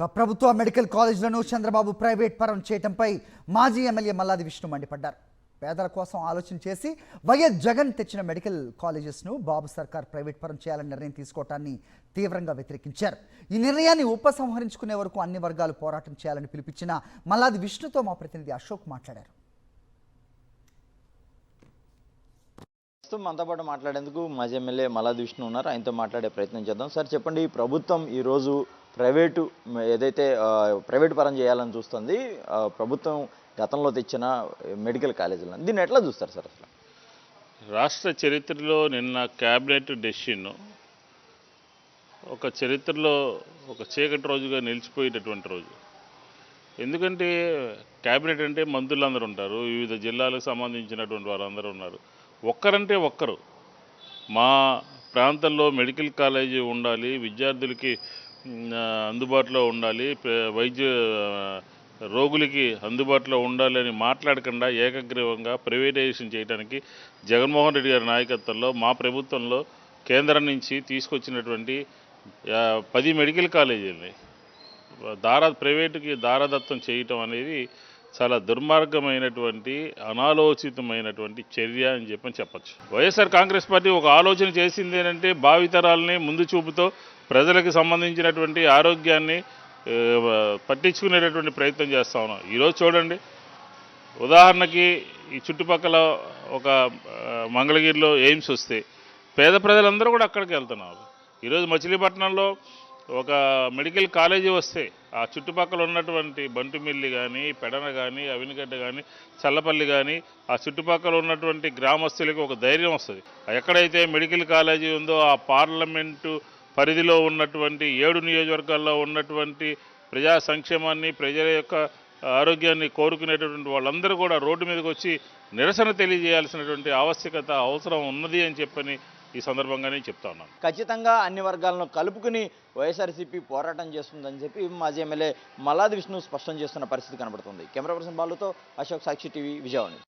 ప్రభుత్వ medical కాలేజీలను Chandrababu private పరం చేయడంపై మాజీ ఎమ్మెల్యే మల్లాది విష్ణు మండిపడ్డారు. పేదల కోసం ఆలోచన చేసి వైఎస్ జగన్ తెచ్చిన మెడికల్ కాలేజెస్ను బాబు సర్కార్ ప్రైవేట్ పరం చేయాలని నిర్ణయం తీసుకోవటాన్ని తీవ్రంగా వ్యతిరేకించారు. ఈ నిర్ణయాన్ని ఉపసంహరించుకునే వరకు అన్ని వర్గాలు పోరాటం చేయాలని పిలుపునిచ్చిన మల్లాది విష్ణుతో మా ప్రతినిధి అశోక్ మాట్లాడారు. మనతో పాటు మాట్లాడేందుకు మాజీ ఎమ్మెల్యే మల్లాది విష్ణు ఉన్నారు. ఆయనతో మాట్లాడే ప్రయత్నం చేద్దాం. సార్ చెప్పండి, ప్రభుత్వం ఈరోజు ప్రైవేటు పరం చేయాలని చూస్తుంది. ప్రభుత్వం గతంలో తెచ్చిన మెడికల్ కాలేజీలను దీన్ని ఎట్లా చూస్తారు సార్? అసలు రాష్ట్ర చరిత్రలో నిన్న క్యాబినెట్ డెసిషన్ ఒక చరిత్రలో ఒక చీకటి రోజుగా నిలిచిపోయేటటువంటి రోజు. ఎందుకంటే క్యాబినెట్ అంటే మంత్రులందరూ ఉంటారు, వివిధ జిల్లాలకు సంబంధించినటువంటి వాళ్ళందరూ ఉన్నారు. ఒక్కరంటే ఒక్కరు మా ప్రాంతంలో మెడికల్ కాలేజీ ఉండాలి, విద్యార్థులకి అందుబాటులో ఉండాలి, వైద్య రోగులకి అందుబాటులో ఉండాలి అని మాట్లాడకుండా ఏకగ్రీవంగా ప్రైవేటైజేషన్ చేయడానికి జగన్మోహన్ రెడ్డి గారి నాయకత్వంలో మా ప్రభుత్వంలో కేంద్రం నుంచి తీసుకొచ్చినటువంటి 10 మెడికల్ కాలేజీలని ప్రైవేటుకి దారాదత్తం చేయటం అనేది చాలా దుర్మార్గమైనటువంటి అనాలోచితమైనటువంటి చర్య అని చెప్పచ్చు. వైఎస్ఆర్ కాంగ్రెస్ పార్టీ ఒక ఆలోచన చేసింది ఏంటంటే భావితరాలని ముందు చూపుతో ప్రజలకు సంబంధించినటువంటి ఆరోగ్యాన్ని పట్టించుకునేటటువంటి ప్రయత్నం చేస్తూ ఉన్నాం. ఈరోజు చూడండి, ఉదాహరణకి ఈ చుట్టుపక్కల ఒక మంగళగిరిలో ఎయిమ్స్ వస్తే పేద ప్రజలందరూ కూడా అక్కడికి వెళ్తున్నారు. ఈరోజు మచిలీపట్నంలో ఒక మెడికల్ కాలేజీ వస్తే ఆ చుట్టుపక్కల ఉన్నటువంటి బంటుమిల్లి కానీ, పెడన కానీ, అవినిగడ్డ కానీ, చల్లపల్లి కానీ ఆ చుట్టుపక్కల ఉన్నటువంటి గ్రామస్తులకి ఒక ధైర్యం వస్తుంది. ఎక్కడైతే మెడికల్ కాలేజీ ఉందో ఆ పార్లమెంటు పరిధిలో ఉన్నటువంటి 7 నియోజకవర్గాల్లో ఉన్నటువంటి ప్రజా సంక్షేమాన్ని, ప్రజల యొక్క ఆరోగ్యాన్ని కోరుకునేటటువంటి వాళ్ళందరూ కూడా రోడ్డు మీదకి వచ్చి నిరసన తెలియజేయాల్సినటువంటి అవసరం ఉన్నది అని చెప్పని ఈ సందర్భంగానే చెప్తా ఉన్నాను. ఖచ్చితంగా అన్ని వర్గాలను కలుపుకుని వైఎస్ఆర్సీపీ పోరాటం చేస్తుందని చెప్పి మాజీ ఎమ్మెల్యే మల్లాది విష్ణు స్పష్టం చేస్తున్న పరిస్థితి కనబడుతుంది. కెమెరా పర్సన్ బాలుతో అశోక్, సాక్షి టీవీ, విజయవాడ.